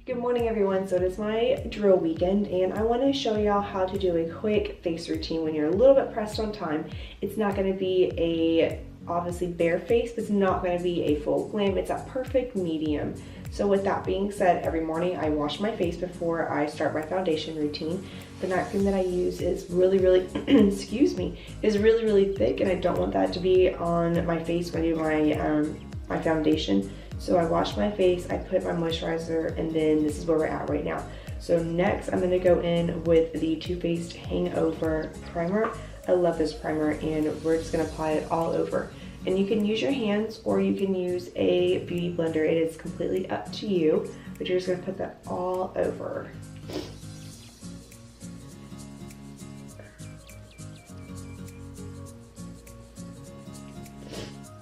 Good morning everyone. So it is my drill weekend and I want to show y'all how to do a quick face routine when you're a little bit pressed on time. It's not going to be a obviously bare face, but it's not going to be a full glam. It's a perfect medium. So with that being said, every morning I wash my face before I start my foundation routine. The night cream that I use is really excuse me, is really thick, and I don't want that to be on my face when I do my foundation. So I wash my face, I put my moisturizer, and then this is where we're at right now. So next I'm gonna go in with the Too Faced Hangover Primer. I love this primer, and we're just gonna apply it all over. And you can use your hands or you can use a beauty blender. It is completely up to you, but you're just gonna put that all over.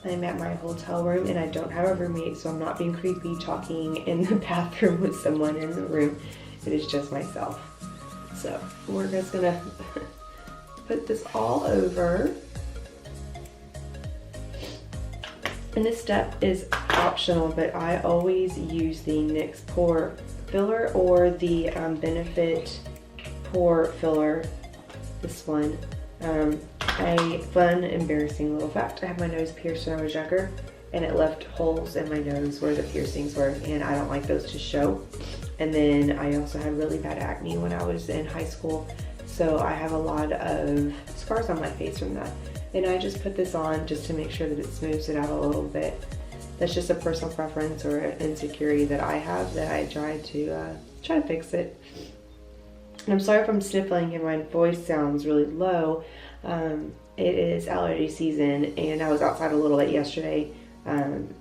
I'm at my hotel room and I don't have a roommate, so I'm not being creepy talking in the bathroom with someone in the room. It is just myself. So we're just gonna put this all over. And this step is optional, but I always use the NYX Pore Filler or the Benefit Pore Filler, this one. A fun, embarrassing little fact: I had my nose pierced when I was younger, and it left holes in my nose where the piercings were, and I don't like those to show. And then I also had really bad acne when I was in high school, so I have a lot of scars on my face from that. And I just put this on just to make sure that it smooths it out a little bit. That's just a personal preference or an insecurity that I have that I try to fix it. And I'm sorry if I'm sniffling and my voice sounds really low. It is allergy season, and I was outside a little bit yesterday.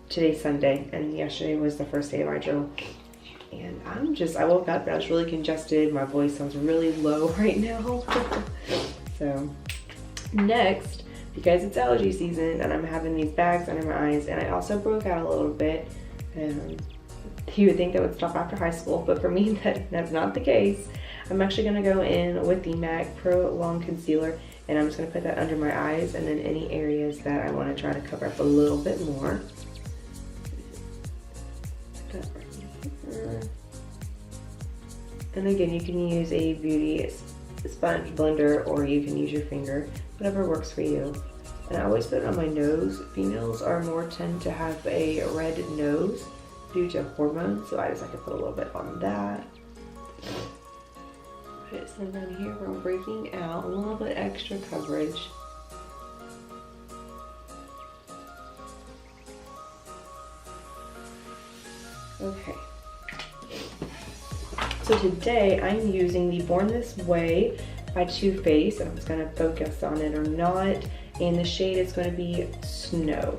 Today's Sunday, and yesterday was the first day of my drill. And I woke up and I was really congested. My voice sounds really low right now. So next, because it's allergy season and I'm having these bags under my eyes, and I also broke out a little bit. You would think that would stop after high school, but for me that's not the case. I'm actually gonna go in with the MAC Pro Long Concealer, and I'm just gonna put that under my eyes and then any areas that I wanna try to cover up a little bit more. And again, you can use a beauty sponge blender or you can use your finger, whatever works for you. And I always put it on my nose. Females tend to have a red nose due to hormones, so I just like to put a little bit on that. Put some down here where I'm breaking out, a little bit extra coverage. Okay. So today I'm using the Born This Way by Too Faced, and I'm just gonna focus on it or not. And the shade is gonna be Snow.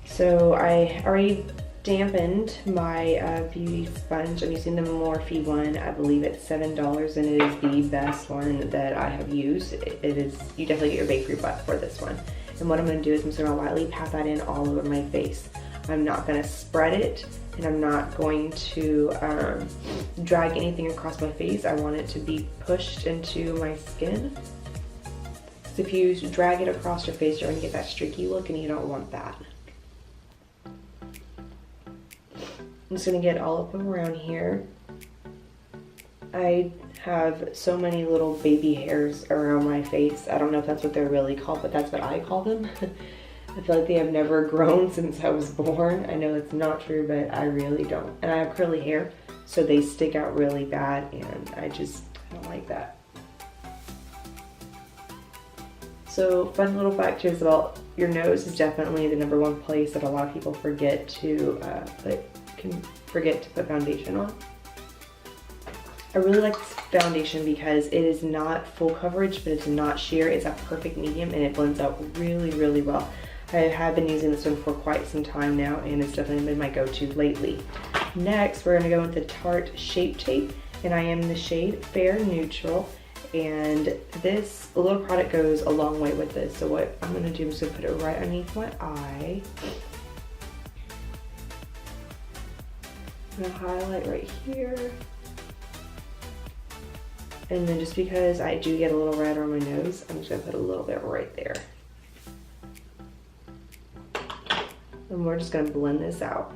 So I already dampened my beauty sponge. I'm using the Morphe one. I believe it's $7, and it is the best one that I have used. It is, you definitely get your bakery butt for this one. And what I'm gonna do is I'm just gonna lightly pat that in all over my face. I'm not gonna spread it, and I'm not going to drag anything across my face. I want it to be pushed into my skin. So if you drag it across your face, you're gonna get that streaky look, and you don't want that. I'm just gonna get all up around here. I have so many little baby hairs around my face. I don't know if that's what they're really called, but that's what I call them. I feel like they have never grown since I was born. I know it's not true, but I really don't. And I have curly hair, so they stick out really bad, and I don't like that. So fun little fact is about your nose is definitely the #1 place that a lot of people forget to put foundation on. I really like this foundation because it is not full coverage, but it's not sheer. It's a perfect medium, and it blends out really well. I have been using this one for quite some time now, and it's definitely been my go-to lately. Next, we're gonna go with the Tarte Shape Tape, and I am in the shade Fair Neutral. And this little product goes a long way with this. So what I'm gonna do is put it right underneath my eye. I'm gonna highlight right here. And then just because I do get a little red on my nose, I'm just gonna put a little bit right there. And we're just gonna blend this out.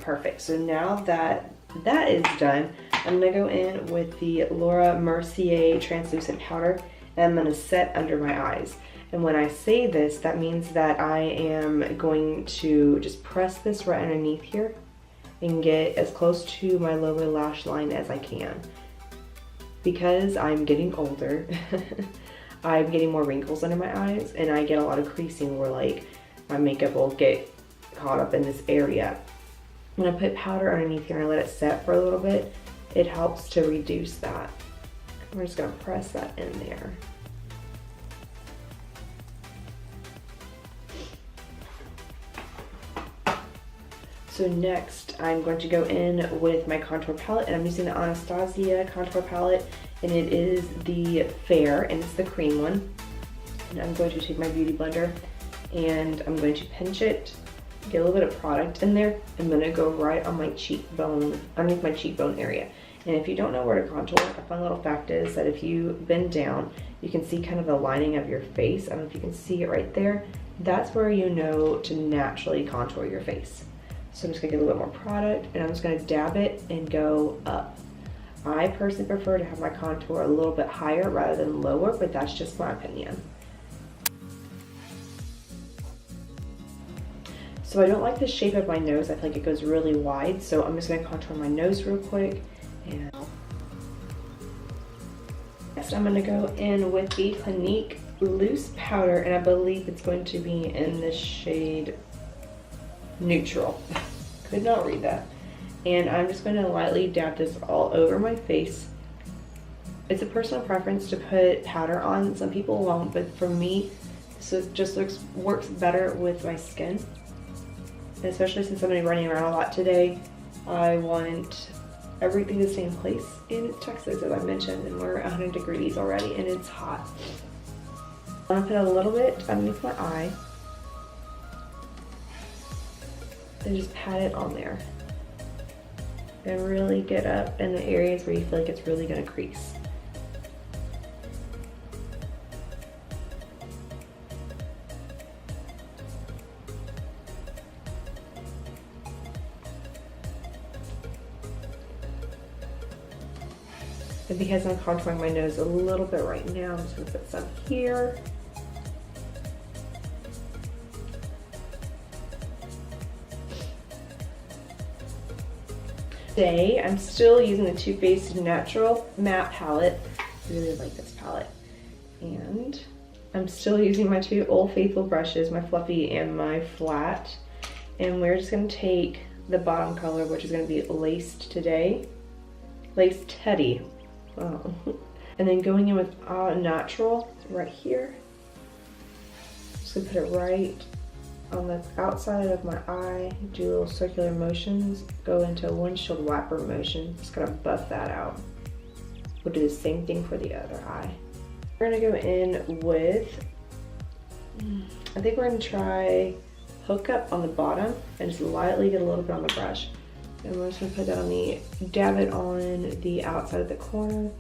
perfect. So now that that is done, I'm gonna go in with the Laura Mercier translucent powder, and I'm gonna set under my eyes. And when I say this, that means that I am going to just press this right underneath here and get as close to my lower lash line as I can. Because I'm getting older, I'm getting more wrinkles under my eyes, and I get a lot of creasing where like my makeup will get caught up in this area. When I put powder underneath here and I let it set for a little bit, it helps to reduce that. We're just gonna press that in there. So next, I'm going to go in with my contour palette, and I'm using the Anastasia contour palette, and it is the Fair, and it's the cream one. And I'm going to take my beauty blender, and I'm going to pinch it, get a little bit of product in there. I'm gonna go right on my cheekbone, underneath my cheekbone area. And if you don't know where to contour, a fun little fact is that if you bend down, you can see kind of the lining of your face. I don't know if you can see it right there. That's where you know to naturally contour your face. So I'm just gonna get a little bit more product, and I'm just gonna dab it and go up. I personally prefer to have my contour a little bit higher rather than lower, but that's just my opinion. So I don't like the shape of my nose. I feel like it goes really wide, so I'm just gonna contour my nose real quick. And next I'm gonna go in with the Clinique loose powder, and I believe it's going to be in the shade Neutral. Could not read that. And I'm just going to lightly dab this all over my face. It's a personal preference to put powder on. Some people won't, but for me, this just works better with my skin. And especially since I'm going to be running around a lot today, I want everything to stay in place. And it's Texas, as I mentioned, and we're 100 degrees already, and it's hot. I'm going to put a little bit underneath my eye. And just pat it on there. And really get up in the areas where you feel like it's really gonna crease. And because I'm contouring my nose a little bit right now, I'm just gonna put some here. Today, I'm still using the Too Faced Natural Matte Palette. I really like this palette. And I'm still using my two Old Faithful brushes, my fluffy and my flat. And we're just gonna take the bottom color, which is gonna be Laced Today. Laced Teddy. Oh. And then going in with Natural right here. Just gonna put it right on the outside of my eye, do little circular motions, go into a windshield wiper motion, just gonna buff that out. We'll do the same thing for the other eye. We're gonna go in with, I think we're gonna try Hook Up on the bottom and just lightly get a little bit on the brush. And we're just gonna put that on the, dab it on the outside of the corner.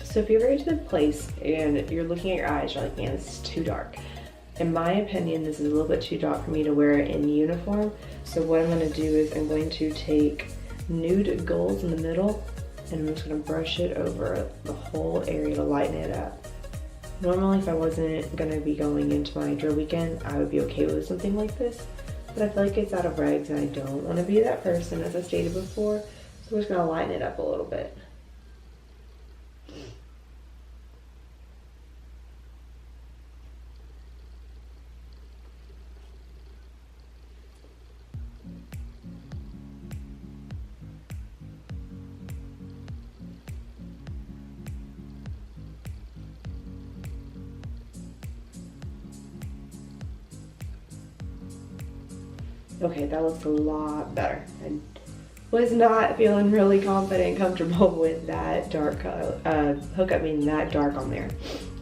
So if you're very to the place and you're looking at your eyes, you're like, man, this is too dark. In my opinion, this is a little bit too dark for me to wear it in uniform. So what I'm gonna do is I'm going to take nude gold in the middle, and I'm just gonna brush it over the whole area to lighten it up. Normally, if I wasn't gonna be going into my drill weekend, I would be okay with something like this. But I feel like it's out of regs and I don't wanna be that person, as I stated before. So we're just gonna lighten it up a little bit. Okay, that looks a lot better. I was not feeling really confident and comfortable with that dark hookup being that dark on there.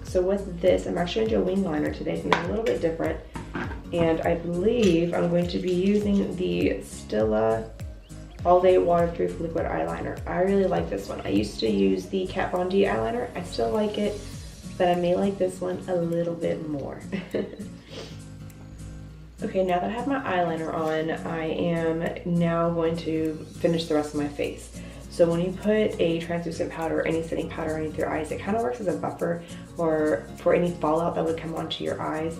So with this, I'm actually going to do a wing liner today, something a little bit different. And I believe I'm going to be using the Stila All Day Waterproof Liquid Eyeliner. I really like this one. I used to use the Kat Von D eyeliner. I still like it, but I may like this one a little bit more. Okay, now that I have my eyeliner on, I am now going to finish the rest of my face. So when you put a translucent powder or any setting powder underneath your eyes, it kind of works as a buffer or for any fallout that would come onto your eyes.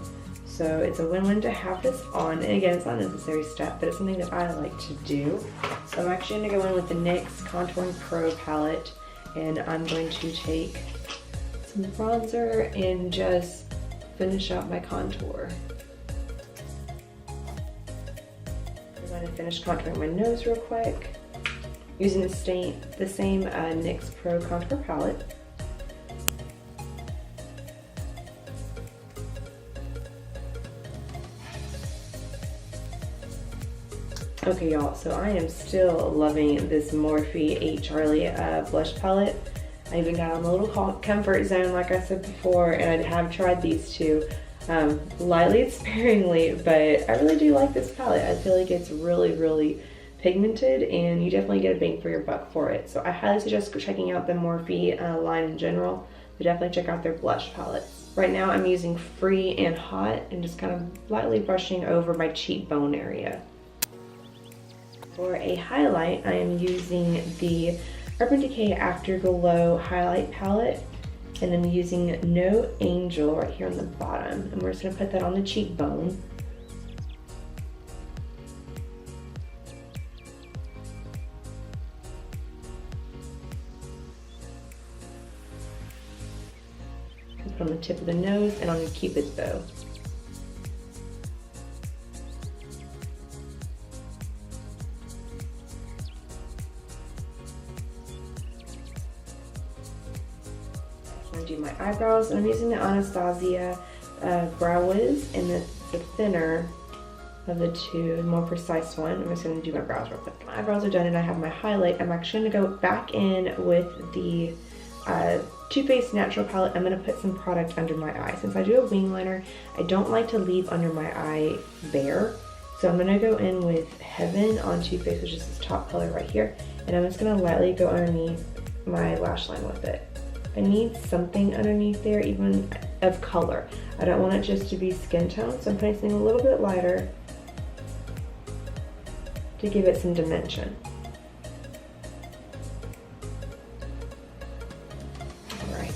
So it's a win-win to have this on. And again, it's not a necessary step, but it's something that I like to do. So I'm actually going to go in with the NYX Contouring Pro palette, and I'm going to take some bronzer and just finish out my contour. I'm going to finish contouring my nose real quick using the same NYX Pro Contour palette. Okay, y'all, so I am still loving this Morphe 8 Charlie blush palette. I even got on a little comfort zone, like I said before, and I have tried these two lightly and sparingly, but I really do like this palette. I feel like it's really pigmented, and you definitely get a bang for your buck for it. So I highly suggest checking out the Morphe line in general, but definitely check out their blush palettes. Right now I'm using Free and Hot and just kind of lightly brushing over my cheekbone area. For a highlight, I am using the Urban Decay Afterglow highlight palette, and I'm using No Angel right here on the bottom, and we're just going to put that on the cheekbone. Put it on the tip of the nose and on the Cupid's bow. Do my eyebrows, and I'm using the Anastasia Brow Wiz, and the thinner of the two, the more precise one. I'm just going to do my brows real quick. My eyebrows are done and I have my highlight. I'm actually going to go back in with the Too Faced Natural palette. I'm going to put some product under my eye. Since I do a wing liner, I don't like to leave under my eye bare. So I'm going to go in with Heaven on Too Faced, which is this top color right here. And I'm just going to lightly go underneath my lash line with it. I need something underneath there, even of color. I don't want it just to be skin tone, so I'm putting something a little bit lighter to give it some dimension. Alright.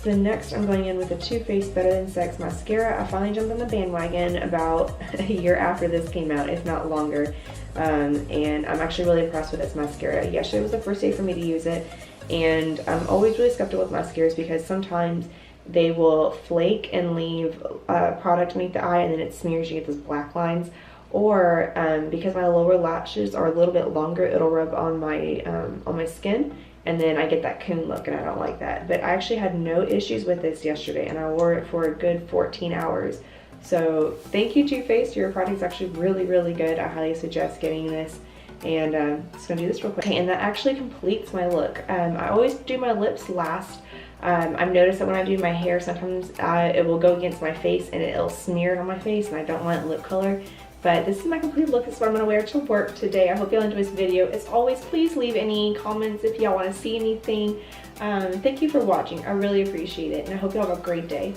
So next I'm going in with the Too Faced Better Than Sex mascara. I finally jumped on the bandwagon about a year after this came out, if not longer. And I'm actually really impressed with this mascara. Yesterday was the first day for me to use it, and I'm always really skeptical with mascaras because sometimes they will flake and leave product underneath the eye, and then it smears, you get those black lines. Or because my lower lashes are a little bit longer, it'll rub on my skin, and then I get that coon look, and I don't like that. But I actually had no issues with this yesterday, and I wore it for a good 14 hours. So thank you, Too Faced. Your product's actually really good. I highly suggest getting this. And just gonna do this real quick. Okay, and that actually completes my look. I always do my lips last. I've noticed that when I do my hair, sometimes it will go against my face and it'll smear it on my face, and I don't want lip color. But this is my complete look. This is what I'm gonna wear to work today. I hope y'all enjoyed this video. As always, please leave any comments if y'all wanna see anything. Thank you for watching. I really appreciate it, and I hope y'all have a great day.